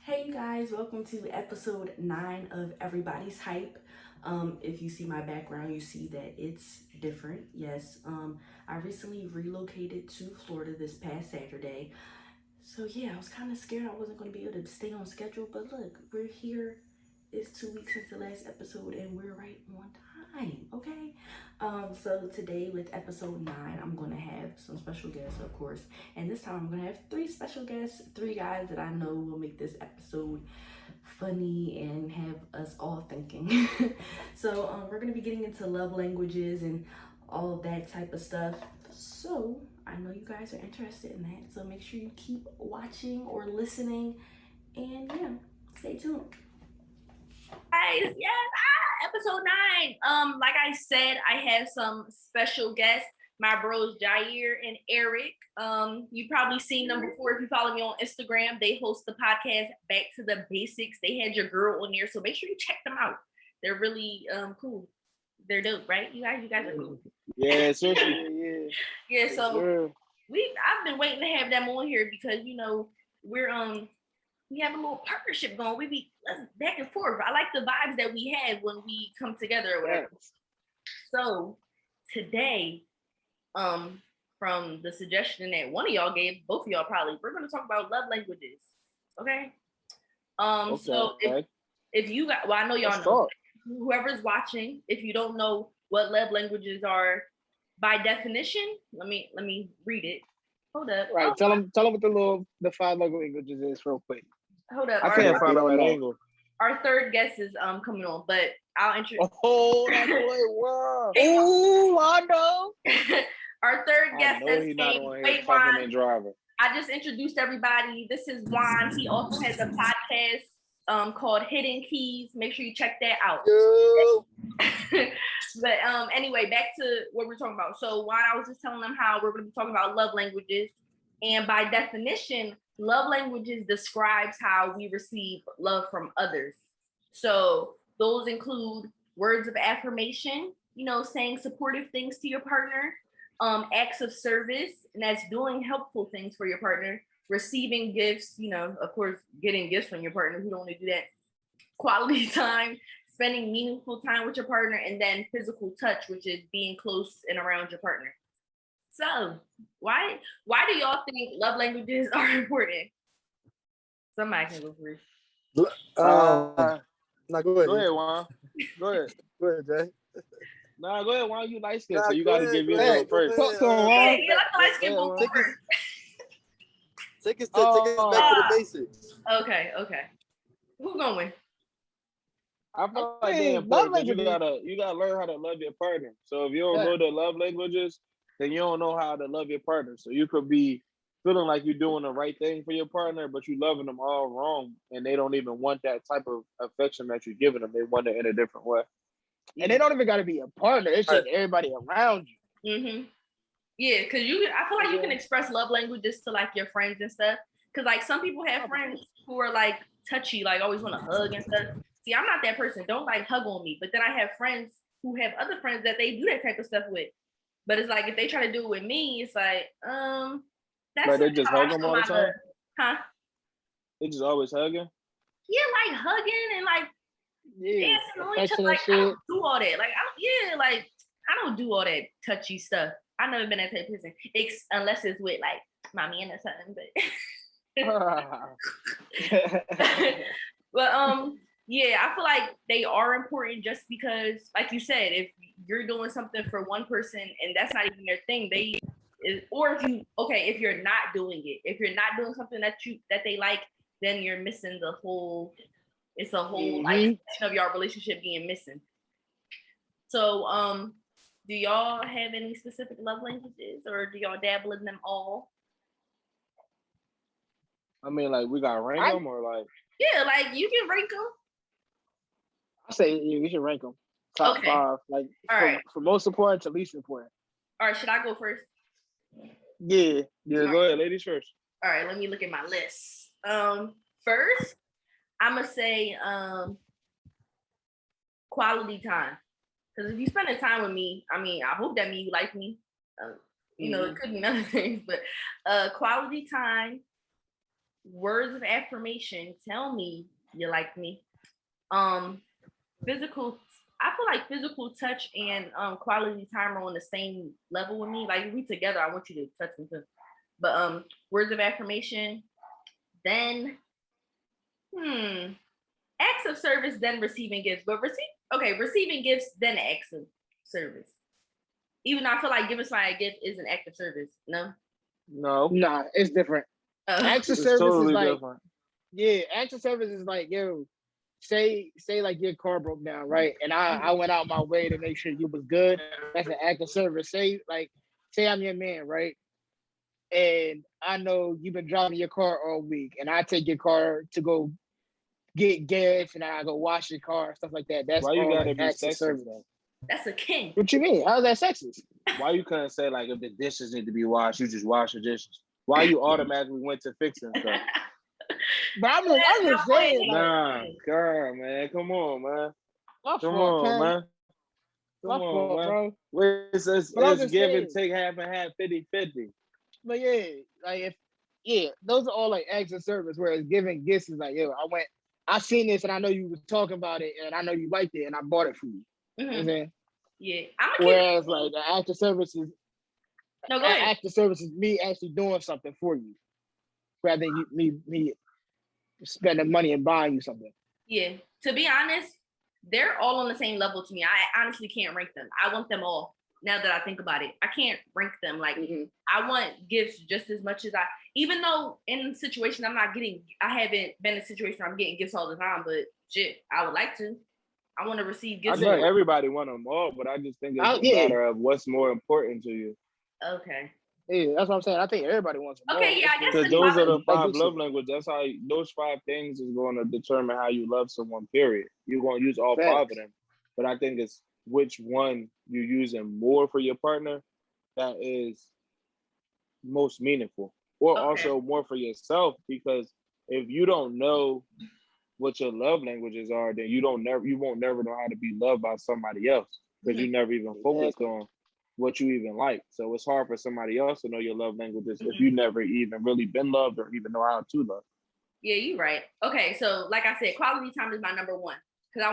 Hey you guys, welcome to episode 9 of Everybody's Hype. If you see my background, you see that it's different. Yes, I recently relocated to Florida this past Saturday. So yeah, I was kind of scared I wasn't going to be able to stay on schedule, but look, we're here. It's 2 weeks since the last episode, and we're right on time. Okay. So today with episode 9, I'm going to have some special guests, of course, and this time I'm going to have three special guests, three guys that I know will make this episode funny and have us all thinking. So we're going to be getting into love languages and all of that type of stuff. So I know you guys are interested in that. So make sure you keep watching or listening. And yeah, stay tuned. Guys, yes, episode 9. Like I said, I have some special guests, my bros Jair and Eric. You probably seen them before if you follow me on Instagram. They host the podcast Back to the Basics. They had your girl on there, so make sure you check them out. They're really cool. They're dope, right? You guys are cool. Yeah, seriously. Yeah, so I've been waiting to have them on here because we're we have a little partnership going. We be back and forth. I like the vibes that we have when we come together or whatever. Yes. So today, from the suggestion that one of y'all gave, both of y'all probably, we're going to talk about love languages. Okay. So if you got, well, I know y'all know. Whoever's watching, if you don't know what love languages are by definition, let me read it. Hold up. Right. Tell them what the 5 love languages is real quick. Hold up. I can't find out that angle. Our third guest is coming on, but I'll introduce. Oh, that's wow. Oh, I know. Our third guest is Juan. Driver. I just introduced everybody. This is Juan. He also has a podcast called Hidden Keys. Make sure you check that out. But anyway, back to what we're talking about. So Juan, I was just telling them how we're going to be talking about love languages, and by definition, love languages describes how we receive love from others. So those include words of affirmation, saying supportive things to your partner, acts of service, and that's doing helpful things for your partner, receiving gifts, of course, getting gifts from your partner. Who don't want to do that? Quality time, spending meaningful time with your partner, and then physical touch, which is being close and around your partner. So why do y'all think love languages are important? Somebody can go first. No, go ahead. Go ahead, Juan. Go ahead. Go ahead, Jay. Nah, go ahead, Juan. You light skin, so you got to give your little first. Come on, Juan. Yeah, let the light skin go forward. Take us back to the basics. Okay. Who's going? I feel like they're important because you gotta learn how to love your partner. So if you don't know the love languages, then you don't know how to love your partner. So you could be feeling like you're doing the right thing for your partner, but you're loving them all wrong, and they don't even want that type of affection that you're giving them. They want it in a different way. And they don't even got to be a partner. It's just everybody around you. Mm-hmm. Yeah, because I feel like you can express love languages to like your friends and stuff. Because like some people have friends who are like touchy, like always want to hug and stuff. See, I'm not that person. Don't like hug on me. But then I have friends who have other friends that they do that type of stuff with. But it's like if they try to do it with me, it's like, that's like they just hug them all the time? Huh? They just always hugging? Yeah, like hugging and like dancing on each other. Like I don't do all that. Like I don't do all that touchy stuff. I've never been that type of person. Unless it's with like my man or something. But yeah, I feel like they are important just because, like you said, if you're doing something for one person and that's not even their thing, if you're not doing it, if you're not doing something that they like, then you're missing it's a whole like of your relationship being missing. So do y'all have any specific love languages, or do y'all dabble in them all? I mean, like we got rank them, or like like you can rank them. I say we should rank them top 5, like from most important to least important. All right, should I go first? Yeah, go ahead, ladies first. All right, let me look at my list. First, I'm gonna say quality time, because if you spend time with me, I mean, I hope that means you like me. It could be other things, but quality time, words of affirmation. Tell me you like me. Physical. I feel like physical touch and quality time are on the same level with me. Like if we together, I want you to touch me too. But words of affirmation. Then acts of service, then receiving gifts. But receiving gifts, then acts of service. Even though I feel like giving somebody a gift is an act of service. No. Nah, it's different. Acts of service totally is like different. Yeah, acts of service is like, yo, say like your car broke down, right? And I went out my way to make sure you was good. That's an act of service. Say I'm your man, right? And I know you've been driving your car all week, and I take your car to go get gas, and I go wash your car, stuff like that. That's why you gotta like be sexist though? That's a king. What you mean? How's that sexist? Why you couldn't say like if the dishes need to be washed, you just wash the dishes? Why you automatically went to fixing stuff? But I'm just saying. Nah, girl, man, come on, man. Come on, man. Come on, man. Bro. It's give and take, half and half, 50-50. But yeah, those are all like acts of service. Whereas giving gifts is like, yo, I seen this and I know you was talking about it and I know you liked it and I bought it for you. You know what I'm saying? Yeah. Whereas like the act of service is go ahead. Act of service is me actually doing something for you, rather than me spending money and buying you something. Yeah. To be honest, they're all on the same level to me. I honestly can't rank them. I want them all. Now that I think about it, I can't rank them. Like I want gifts just as much as even though in situations I haven't been in a situation where I'm getting gifts all the time, but shit, I would like to. I want to receive gifts. I think everybody want them all, but I just think it's a matter of what's more important to you. Okay. Yeah, that's what I'm saying. I think everybody wants them. Okay, yeah, I guess because those are the 5 love languages. That's how those 5 things is going to determine how you love someone. Period. You're going to use all 5 of them, but I think it's which one you're using more for your partner that is most meaningful, or also more for yourself. Because if you don't know what your love languages are, then you won't never know how to be loved by somebody else, because you never even focused on what you even like. So it's hard for somebody else to know your love languages if you never even really been loved or even know how to love. Yeah, you're right. Okay, so like I said, quality time is my number 1.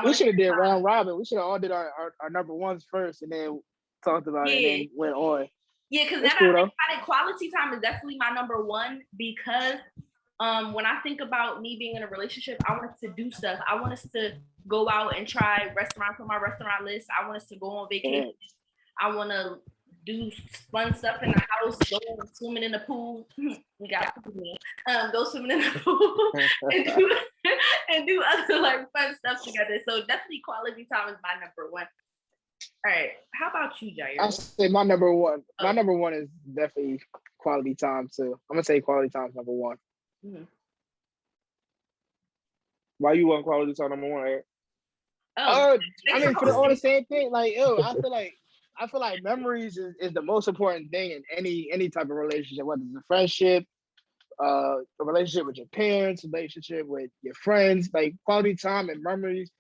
We should have did round robin. We should have all did our number ones first and then talked about it and then went on. Yeah, because now I think about it, quality time is definitely my number 1 because when I think about me being in a relationship, I want us to do stuff. I want us to go out and try restaurants on my restaurant list. I want us to go on vacation. I want to do fun stuff in the house, go swimming in the pool. We got go swimming in the pool and do other like fun stuff together. So definitely quality time is my number 1. All right, how about you, Jair? I say my number 1. My number 1 is definitely quality time too. I'm gonna say quality time is number 1. Why you want quality time number 1, Eric? I mean, for all the same thing. Like, I feel like memories is the most important thing in any type of relationship, whether it's a friendship, a relationship with your parents, a relationship with your friends. Like quality time and memories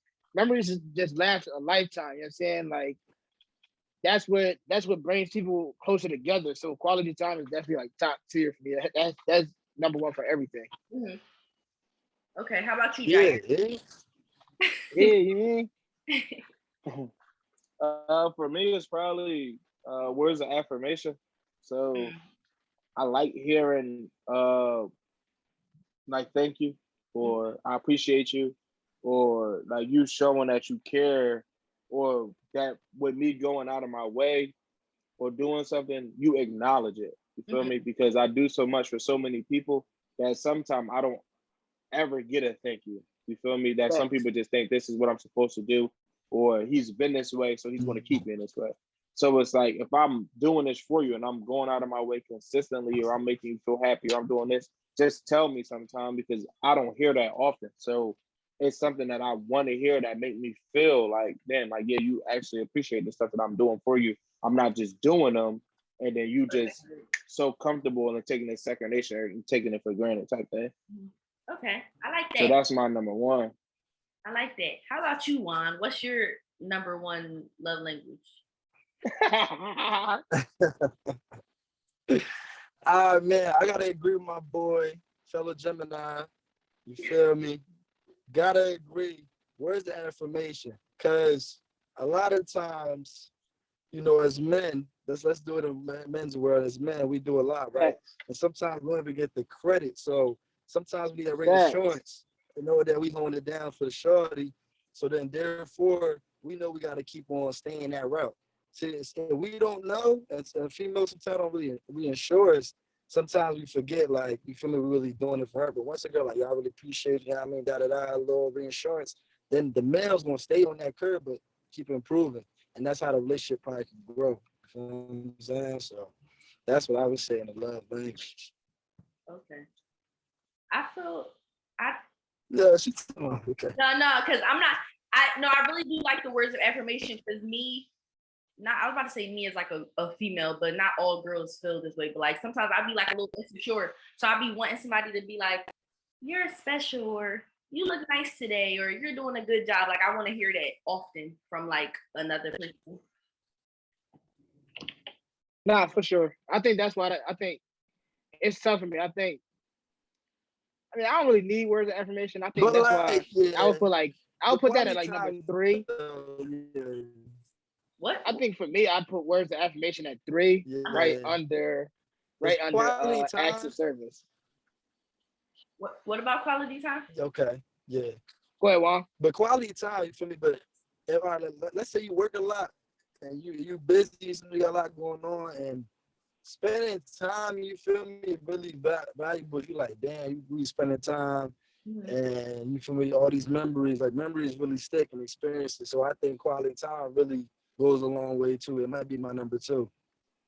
just last a lifetime. You know what I'm saying? Like that's what brings people closer together. So quality time is definitely like top tier for me. That's number 1 for everything. Okay, how about you, Jair? For me, it's probably words of affirmation. So I like hearing like thank you, or I appreciate you, or like you showing that you care, or that with me going out of my way or doing something, you acknowledge it. You feel me? Because I do so much for so many people that sometimes I don't ever get a thank you. You feel me? That some people just think this is what I'm supposed to do, or he's been this way, so he's going to keep being this way. So it's like, if I'm doing this for you and I'm going out of my way consistently, or I'm making you feel happy, or I'm doing this, just tell me sometime, because I don't hear that often. So it's something that I want to hear that make me feel like, damn, like, yeah, you actually appreciate the stuff that I'm doing for you. I'm not just doing them, and then you just so comfortable and taking it second nature and taking it for granted type thing. Okay, I like that. So that's my number 1. I like that. How about you, Juan? What's your number 1 love language? Man, I gotta agree with my boy fellow Gemini, you feel me? Gotta agree. Where's the affirmation? Because a lot of times, as men, let's do it in men's world. As men, we do a lot, right? And sometimes we don't even get the credit. So sometimes we need that reassurance to know that we holding it down for the shorty. So then, therefore, we know we got to keep on staying that route. See, if we don't know, and females sometimes don't really reassure us. Sometimes we forget, like, we feel like we're really doing it for her. But once a girl, like, y'all really appreciate it, a little reinsurance, then the male's going to stay on that curve, but keep improving. And that's how the relationship probably can grow. You know what I'm saying? So that's what I would say in the love language. Okay. I feel Yeah, she's okay. No, because I really do like the words of affirmation because I was about to say me as like a female, but not all girls feel this way. But like sometimes I'd be like a little insecure. So I'd be wanting somebody to be like, you're special, or you look nice today, or you're doing a good job. Like I want to hear that often from like another person. Nah, for sure. I think that's why I think it's tough for me. I don't really need words of affirmation. I think that's why I would put that at like number 3. What? I think for me, I'd put words of affirmation at 3, right under acts of service. What about quality time? Okay, yeah. Go ahead, Juan. But quality time, you feel me? But let's say you work a lot and you busy, so you got a lot going on, and spending time, you feel me, really valuable. You like, damn, you really spending time, and you feel me, all these memories really stick and experiences. So I think quality time really goes a long way too. It might be my number 2.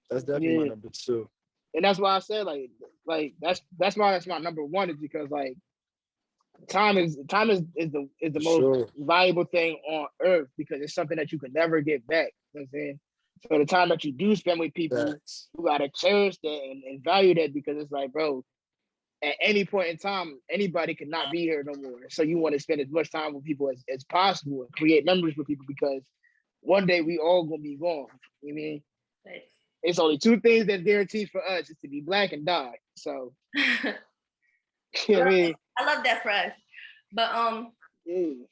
That's definitely my number 2. And that's why I said like that's why that's my number 1, is because like time is the most valuable thing on earth, because it's something that you can never get back. You know what I'm saying? So the time that you do spend with people, you gotta cherish that and value that, because it's like, bro, at any point in time, anybody could not be here no more. So you want to spend as much time with people as possible and create memories with people, because one day we all gonna be gone. You know what I mean? Thanks. It's only 2 things that's guaranteed for us: is to be black and die. So you know what I mean? I love that for us. But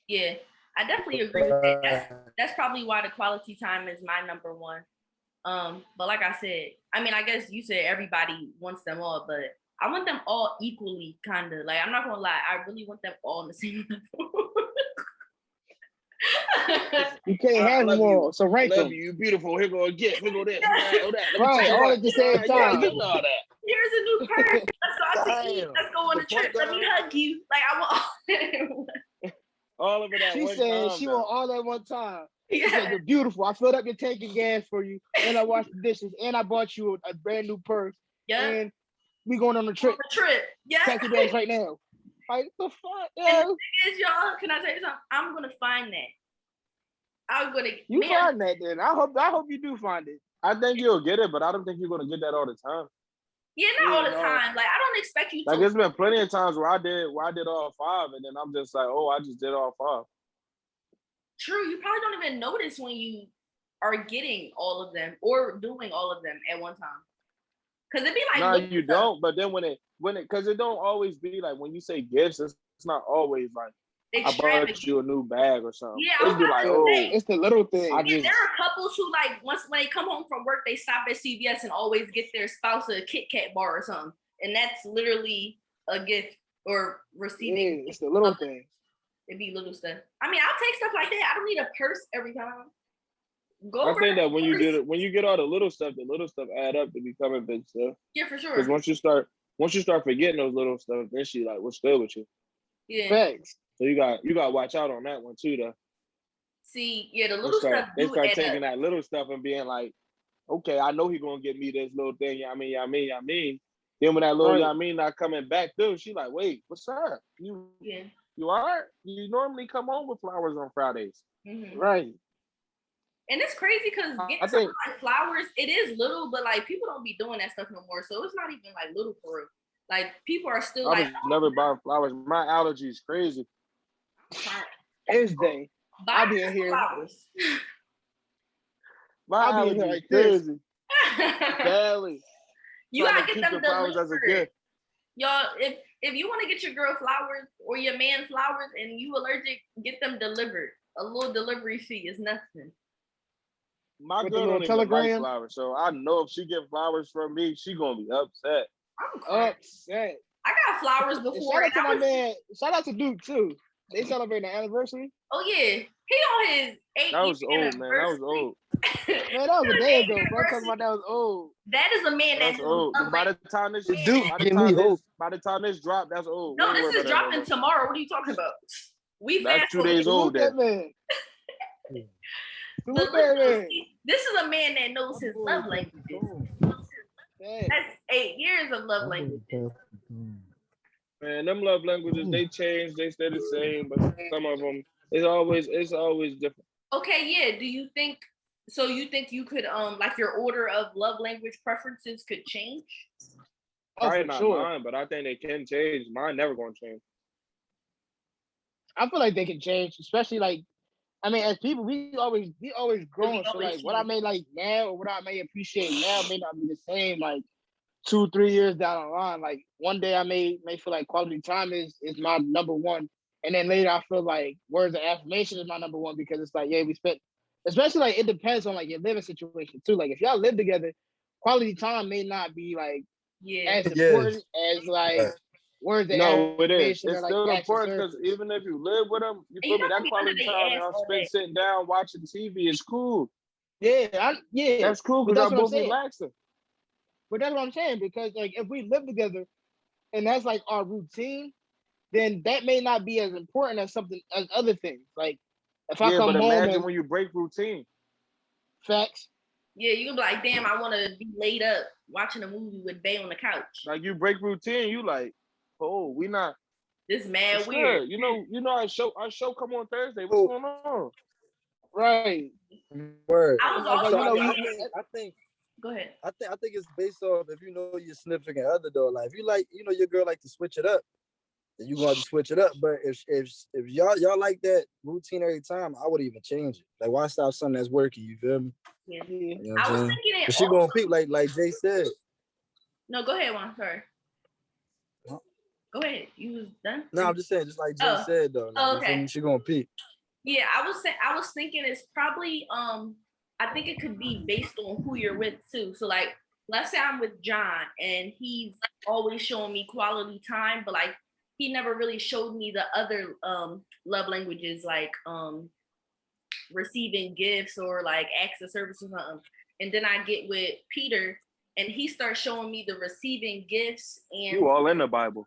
yeah, I definitely agree with that. That's probably why the quality time is my number 1. But like I said, I guess you said everybody wants them all, but I want them all equally, kind of. Like, I'm not gonna lie, I really want them all on the same level. You can't have them all, so rank them. You beautiful. Here go a gift. Here go this. All that. Right, all at the same time. Give all that. Here's a new purse. Let's go eat. Let's go on a trip. Let me hug you. Like, I want all of it at she one said time. She want all at one time. Yeah. She said, you're beautiful. I filled up your tank of gas for you, and I washed the dishes, and I bought you a brand new purse. Yeah. And we going on a trip. Yeah. Pack your bags right now. Like, the fuck, yo. And the thing is, y'all, can I tell you something? I'm gonna find that. Find that then. I hope you do find it. I think you'll get it, but I don't think you're gonna get that all the time. Yeah, not all the time. Like, I don't expect you to. Like, it's been plenty of times where I did all 5, and then I'm just like, oh, I just did all 5. True, you probably don't even notice when you are getting all of them or doing all of them at one time. Cause it'd be like, no, you don't. But then when it, cause it don't always be like, when you say gifts, it's not always like, I bought you a new bag or something. Yeah, it'd be like, oh, it's the little thing. There are couples who, like, when they come home from work, they stop at CVS and always get their spouse a Kit Kat bar or something, and that's literally a gift or receiving. It's the little thing. It'd be little stuff. I'll take stuff like that. I don't need a purse every time. I think that when you get all the little stuff add up to becoming big stuff. Yeah, for sure. Because once you start forgetting those little stuff, then she like, what's good with you? Yeah. Thanks. So you got to watch out on that one too, though. See, yeah, the little stuff. They start taking that little stuff and being like, okay, I know he's gonna get me this little thing. I mean. Then when that little not coming back through, she like, wait, what's up? You are? You normally come home with flowers on Fridays, right? And it's crazy because getting something like flowers, it is little, but like people don't be doing that stuff no more. So it's not even like little for real. Like people are still I was never buying flowers. My allergy is crazy. It's day. I'll be in here. Flowers. My allergy is crazy. Barely. You gotta get them flowers as a gift. Y'all, if you want to get your girl flowers or your man flowers and you allergic, get them delivered. A little delivery fee is nothing. My With girl the don't little even like telegram. flowers, so I know if she get flowers from me, she gonna be upset. I'm crying. Upset. I got flowers And before. shout out to and I my was- man. Shout out to Duke too. They celebrating the anniversary. Oh yeah, he on his 8th That was year old, man. That was anniversary. old. Man, that was a day ago, bro. Anniversary. Talking about that was old. That is a man That's that knows old. love By the language. time this, Dude, by the give me time hope. this, by the time this drop, that's old. No, We ain't this worried is about that no dropping more. tomorrow. What are you talking about? We That's fast 2 days forward. old. Salute that Then man. But Salute that listen, man. see, this is a man that knows his love languages. Dang. That's 8 years of love languages. man, them love languages they change. They stay the same, but some of them it's always different. Okay, yeah. Do you think so? You think you could like your order of love language preferences could change? Oh, Probably for not sure. mine, but I think they can change. Mine never gonna change. I feel like they can change, especially like, I mean, as people, we always growing. So always like, what I change. may like now or what I may appreciate now may not be the same. Like 2-3 years down the line, like one day I may feel like quality time is my number one, and then later I feel like words of affirmation is my number one because it's like, yeah, we spent, especially like it depends on like your living situation too. Like if y'all live together, quality time may not be like Yeah. as Yeah. important as like Right. words of No, it is. affirmation or It's like still acts of important because service. even if you live with them, you And feel you me? not That gonna be under quality their time ass y'all all spend day. sitting down watching TV is cool. Yeah, That's cool but because that's y'all what I'm both saying. relaxing. But that's what I'm saying because like if we live together and that's like our routine, then that may not be as important as something as other things. Like if I Yeah, come but home imagine and when you break routine. facts, Yeah, you can be like, damn, I want to be laid up watching a movie with Bay on the couch. Like you break routine, you like, oh, we not. This mad It's weird. good. You know our show come on Thursday. What's going on? right? Word. I was Like, also So I, you I know, think go ahead. I think it's based off if you know your significant other though. Like if you like, your girl like to switch it up, then you gonna have to switch it up. But if y'all like that routine every time, I would even change it. Like why stop something that's working? You feel me? Yeah. You know I what was I'm saying? thinking it. But she gonna peep like Jay said. No, go ahead, Juan. Sorry. Huh? Go ahead. You was done? No, I'm just saying, just like Jay said though. Like, Oh, you feel okay. me? She gonna peep. Yeah, I was thinking it's probably I think it could be based on who you're with too. So like let's say I'm with John and he's always showing me quality time, but like he never really showed me the other love languages like receiving gifts or like acts of service or something. And then I get with Peter and he starts showing me the receiving gifts and You all in the Bible.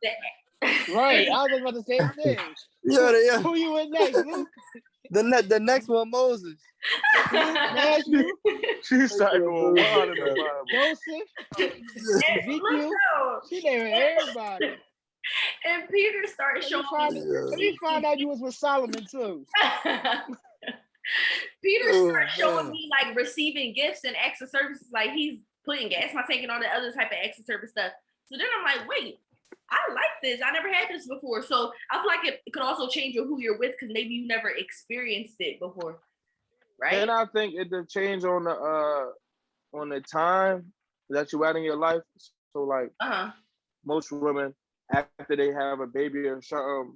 Right. I was about to say the same thing. Yeah. Who you with next, Luke? The next one, Moses. Matthew, She started going wild in the Bible. Joseph, Ezekiel. She naming everybody. And Peter started showing me. Let me find out you was with Solomon too. Peter started showing me like receiving gifts and acts of services, like he's putting gas my tank and all the other type of acts of service stuff. So then I'm like, wait, I like this. I never had this before. So I feel like it could also change who you're with because maybe you never experienced it before, right? And I think it did change on the time that you at in your life. So like most women after they have a baby or something,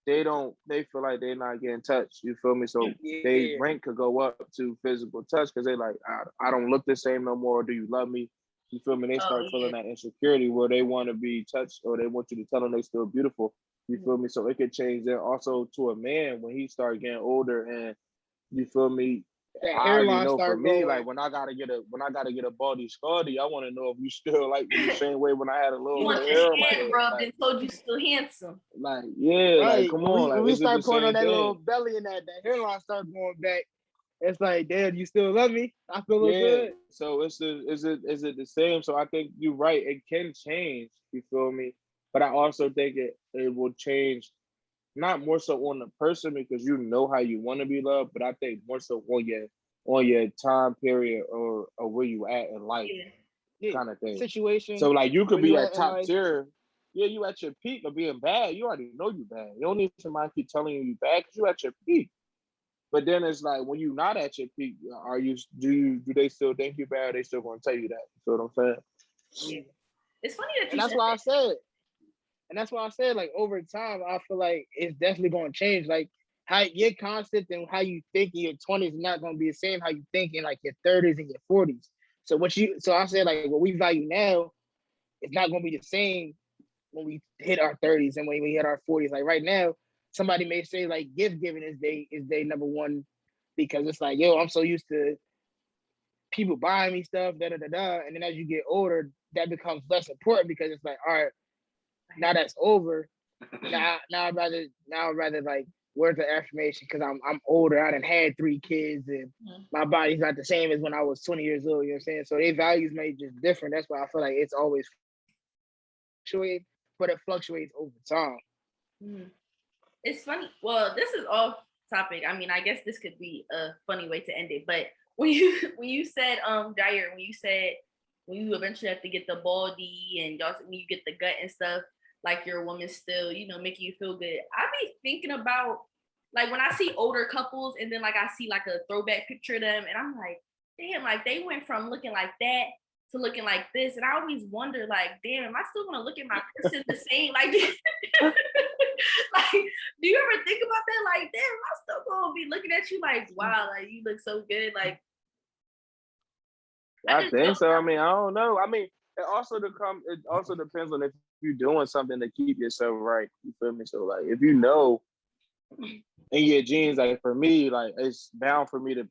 they feel like they're not getting touched. You feel me? So they rank could go up to physical touch because they like, I don't look the same no more. Do you love me? You feel me? They start feeling that insecurity where they want to be touched or they want you to tell them they still beautiful. You feel me? So it could change there also to a man when he start getting older and you feel me? I already know for me, like when I gotta get a baldy scaldy, I want to know if you still like me the same way when I had a little bit of hair on my head. Rubbed and told you still handsome. Like like come on, when like we start putting on that thing? little belly and that hairline starts going back. It's like, Dad, you still love me? I feel good. So is it the same? So I think you're right. It can change. You feel me? But I also think it will change. Not more so on the person because you know how you want to be loved, but I think more so on your time period or where you at in life, kind of thing. Situation. So like you could be at top tier. Yeah, you at your peak of being bad. You already know you bad. You don't need somebody keep telling you bad because you at your peak. But then it's like when you're not at your peak, do they still think you bad? They still gonna tell you that. You feel what I'm saying? Yeah. It's funny that you. And that's why I said. And that's why I said, like, over time, I feel like it's definitely going to change. Like, how your concept and how you think in your 20s is not going to be the same how you think in like your 30s and your 40s. So I said, like, what we value now is not going to be the same when we hit our 30s and when we hit our 40s. Like right now, somebody may say like gift giving is day number one because it's like, yo, I'm so used to people buying me stuff, da da da da. And then as you get older, that becomes less important because it's like, all right, now that's over. Now I'd rather like words of affirmation because I'm older. I done had 3 kids and my body's not the same as when I was 20 years old. You know what I'm saying? So their values may just different. That's why I feel like it's always fluctuating, but it fluctuates over time. Mm-hmm. It's funny. Well, this is off topic. I mean, I guess this could be a funny way to end it. But when you said Jair, when you eventually have to get the baldy and y'all when you get the gut and stuff, like your woman still, making you feel good. I be thinking about like when I see older couples and then like I see like a throwback picture of them and I'm like, damn, like they went from looking like that to looking like this. And I always wonder, like, damn, am I still gonna look at my person the same? Like, like, do you ever think about that? Like, damn, am I still gonna be looking at you like, wow, like you look so good? Like, I think so. I mean, I don't know. I mean, it also depends on if you're doing something to keep yourself right. You feel me? So like, if you know in your genes, like for me, like it's bound for me to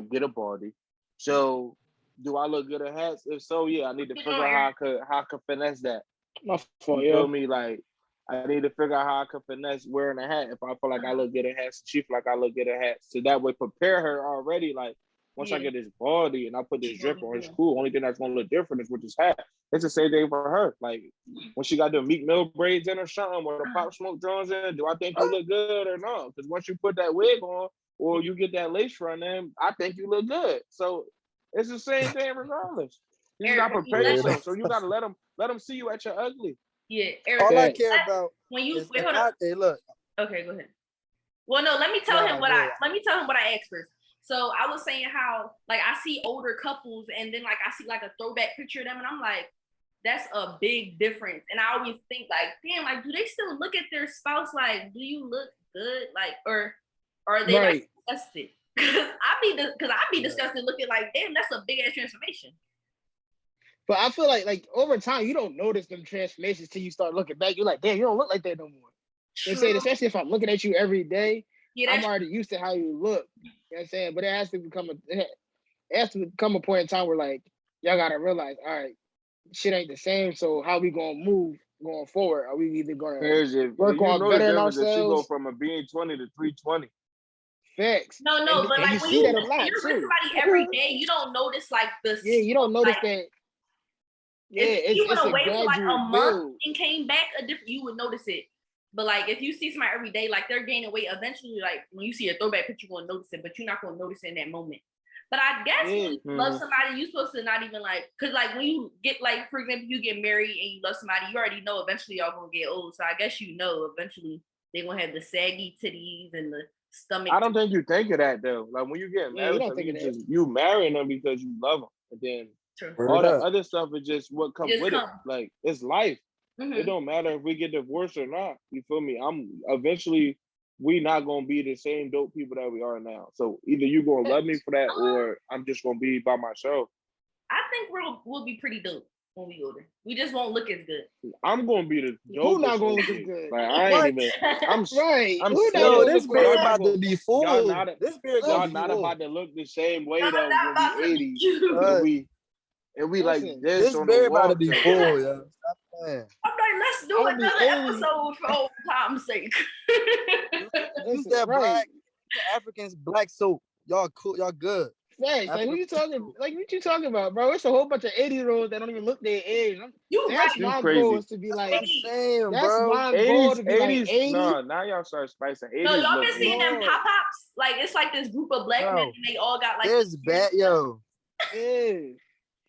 get a body. So, do I look good at hats? If so, yeah, I need to figure out how I could finesse that. My fault, you feel me? Like I need to figure out how I can finesse wearing a hat. If I feel like I look good at hats, she feel like I look good at hats. So that way, prepare her already. Like once I get this body and I put this drip on, it's cool. Only thing that's gonna look different is with this hat. It's the same thing for her. Like when she got the Meek Mill braids in or something, or the Pop Smoke drones in, do I think you look good or not? Because once you put that wig on or you get that lace front in, I think you look good. So it's the same thing regardless. You just gotta prepare yourself. So you gotta let them see you at your ugly. Yeah, Eric, all I care about when you is wait, hold up. hey, look. Okay, go ahead. Well, no, let me tell him what I asked first. So I was saying how like I see older couples and then like I see like a throwback picture of them and I'm like, that's a big difference. And I always think like, damn, like do they still look at their spouse like, do you look good? Like, or are they like disgusted? Because I be disgusted looking like, damn, that's a big ass transformation. But I feel like over time you don't notice them transformations till you start looking back. You're like, damn, you don't look like that no more. You know what I'm saying? Especially if I'm looking at you every day, I'm already used to how you look. You know what I'm saying? But it has to become a point in time where like y'all gotta realize, all right, shit ain't the same. So how we gonna move going forward? Are we either gonna work on bettering ourselves? She go from a being 20 to 320. Facts. No, but and like you when see that a lot you're with too. somebody every day, you don't notice like the you don't notice that. Yeah, if you went away for like a month and came back you would notice it. But like if you see somebody every day, like they're gaining weight, eventually, like when you see a throwback picture, you're gonna notice it, but you're not gonna notice it in that moment. But I guess when you love somebody, you're supposed to not even like, cause like when you get like, for example, you get married and you love somebody, you already know eventually y'all gonna get old. So I guess eventually they're gonna have the saggy titties and the stomach. I don't think you think of that though. Like when you get married, you marrying them because you love them, and then all the other stuff is just what comes with it. Like it's life. It don't matter if we get divorced or not. You feel me? We not gonna be the same dope people that we are now. So either you gonna love me for that, or I'm just gonna be by myself. I think we'll be pretty dope when we older. We just won't look as good. I'm gonna be the dope. Who not gonna look as good? Like I ain't even. I'm right. I'm yo, this beard about to be full. This beard not about to look the same way though when we 80. And we like this on the about to be full, yo. Stop playing. I'm like, let's do another episode for old time's sake. Use that black Africans black soap. Y'all cool, y'all good. Thanks. Like what you talking about, bro? It's a whole bunch of 80-year-olds that don't even look their age. That's my goal is to be like that's my goal to be 80s, like 80. No, now y'all start spicing 80s. No, y'all been seeing them pop-ups? Like it's like this group of black men and they all got like there's bad yo. Yeah.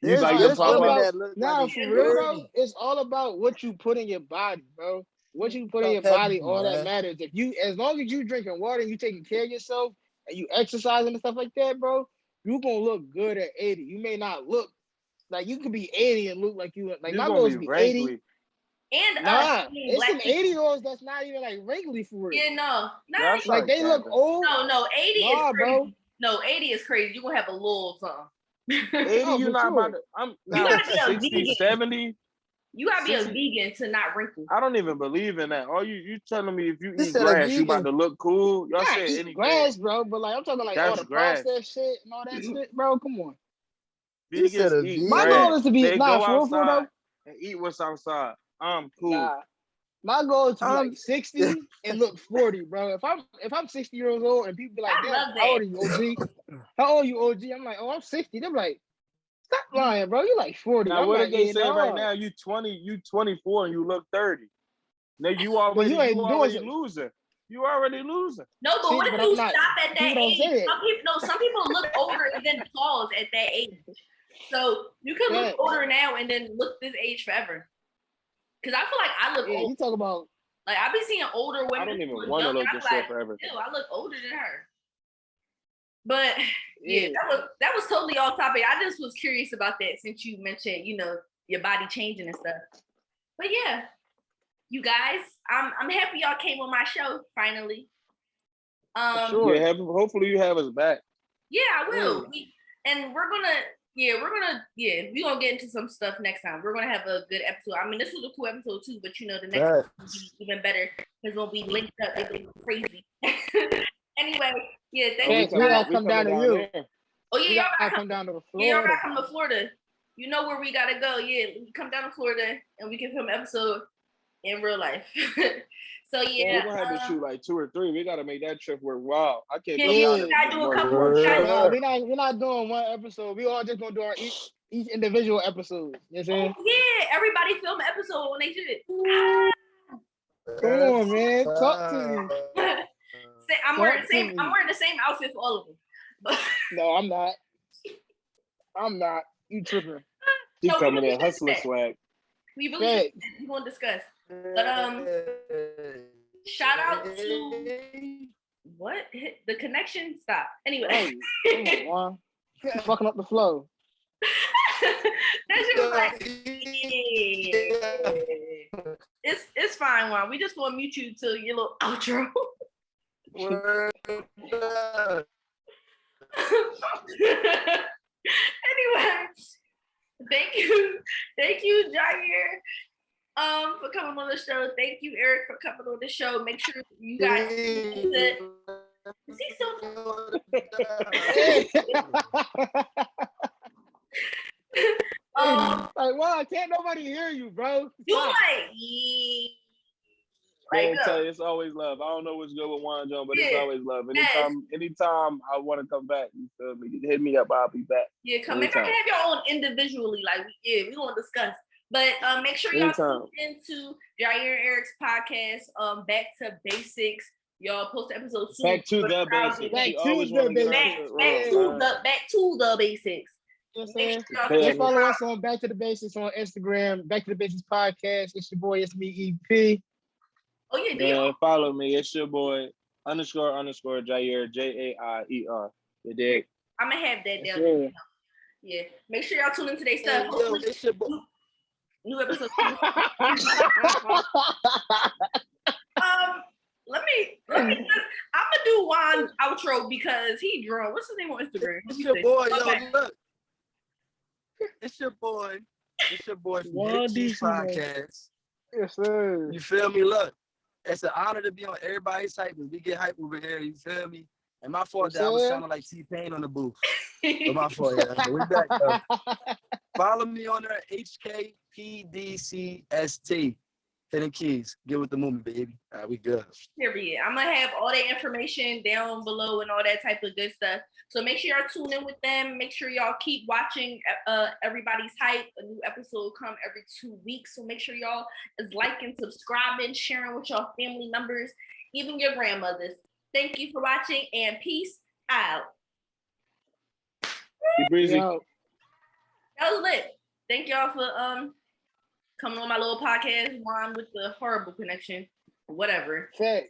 You like your pop-up? Nah, for real, bro. It's all about what you put in your body, bro. What you put in your body, all that matters. As long as you drinking water and you taking care of yourself and you exercising and stuff like that, bro, you gonna look good at 80. You may not look like you could be 80 and look like you like my goal is to be 80 And Nah, being it's black some people. 80-year-olds that's not even like wrinkly for real. Yeah, no, Y'all not Like they look capping. old. no. 80 is Nah, crazy. bro. No, 80 is crazy. You're gonna have a little something. 80, Oh, you for not sure. about to. I'm You now gotta be a 60, vegan. 70. You gotta be a 60. vegan to not wrinkle. I don't even believe in that. All you telling me if you He eat said a grass, you about vegan. to look cool. Y'all Not said eat anything. grass, bro, but like I'm talking like all That's the grass. processed shit and all that shit, bro. Come on. He said Vegans a eat My vegan. goal grass. is to be They go for real outside though. and eat what's outside. I'm cool. Nah. My goal is to be like 60 Yeah. and look 40, bro. If I'm 60 years old and people be like, I damn, love how old that. are you, OG? How old are you, OG? I'm like, oh, I'm 60. They're like, stop lying, bro. You like 40. Now I'm what like, if they yeah, say right no. now you 24 and you look 30? Now you But you ain't doing already something. losing. You already losing. No, but See, what if but you I'm not. stop at that People don't age? say it. Some people look older and then pause at that age. So you can look Facts. older now and then look this age forever. Because I feel like I look Yeah, old. you talk about. Like I be seeing older women. I don't even who want to young, look and this I'm shit like, forever. ew, I look older than her. But yeah, Yeah. that was totally off topic. I just was curious about that since you mentioned, your body changing and stuff. But yeah, you guys, I'm happy y'all came on my show finally. Sure. Yeah, hopefully you have us back. Yeah, I will. Yeah. We're gonna get into some stuff next time. We're gonna have a good episode. I mean, this was a cool episode too, but the next one will be even better because we'll be linked up. It'll be crazy. Anyway, yeah, thank you. We gotta come down to you. there. Oh yeah, We y'all gotta gotta come down to y'all Florida. gotta come to Florida. You know where we gotta go. Yeah, we come down to Florida and we can film an episode in real life. So yeah, We're gonna have to shoot like 2 or 3. We gotta make that trip work. Wow, I can't yeah, come we down gotta do a one couple. show. Nah, we're not doing one episode. We all just gonna do our each individual episode. You know what I'm saying? Oh, yeah, everybody film an episode when they should. Come on, man. Talk to me. I'm wearing the same outfit for all of them. But No, I'm not. I'm not. You tripping. He No, we coming really in should hustling do that. swag. We really should. We're gonna discuss. But shout out to what? The connection stopped. Anyway. Come on, Juan. You fucking up the flow. That shit was like, yeah. It's fine, Juan. We just gonna mute you to your little outro. Anyway, thank you, Jair, for coming on the show. Thank you, Eric, for coming on the show. Make sure you guys is he still like, wow, can't nobody hear you, bro. you Stop. like Man, tell you, it's always love. I don't know what's good with Juan John, but it's always love. Anytime I want to come back, you feel me? Hit me up, I'll be back. Yeah, come. Maybe I can have your own individually. Like, we gonna discuss. But make sure y'all tune into Jair and Eric's podcast. Back to basics. Y'all post episodes soon. Back to the basics. Back to the basics. You know what I'm saying? Just follow us on Back to the Basics on Instagram. Back to the Basics podcast. It's your boy. It's me, EP. Oh yeah, man. Follow me. It's your boy __ Jair Jaier. You dig? I'm gonna have that down. Yeah. Make sure y'all tune into their stuff. Yo, it's your boy. New episode. Let me. I'm gonna do Juan's outro because he drunk. What's his name on Instagram? It's your boy. Yo, look. It's your boy. It's your boy from HG Podcast. Yes, sir. You feel me? Look, it's an honor to be on everybody's hype. We get hype over here. You feel me? And my fault that I was sounding like T-Pain on the booth. But my fault, yeah. We back, though. Follow me on there, HKPDCST. Hidden Keys. Get with the movement, baby. All right, we good. Period. I'm going to have all that information down below and all that type of good stuff. So make sure y'all tune in with them. Make sure y'all keep watching Everybody's Hype. A new episode come every 2 weeks. So make sure y'all is liking, subscribing, sharing with your family members, even your grandmothers. Thank you for watching and peace out. Be breezy. That was lit. Thank y'all for coming on my little podcast, Juan with the horrible connection. Whatever. Facts.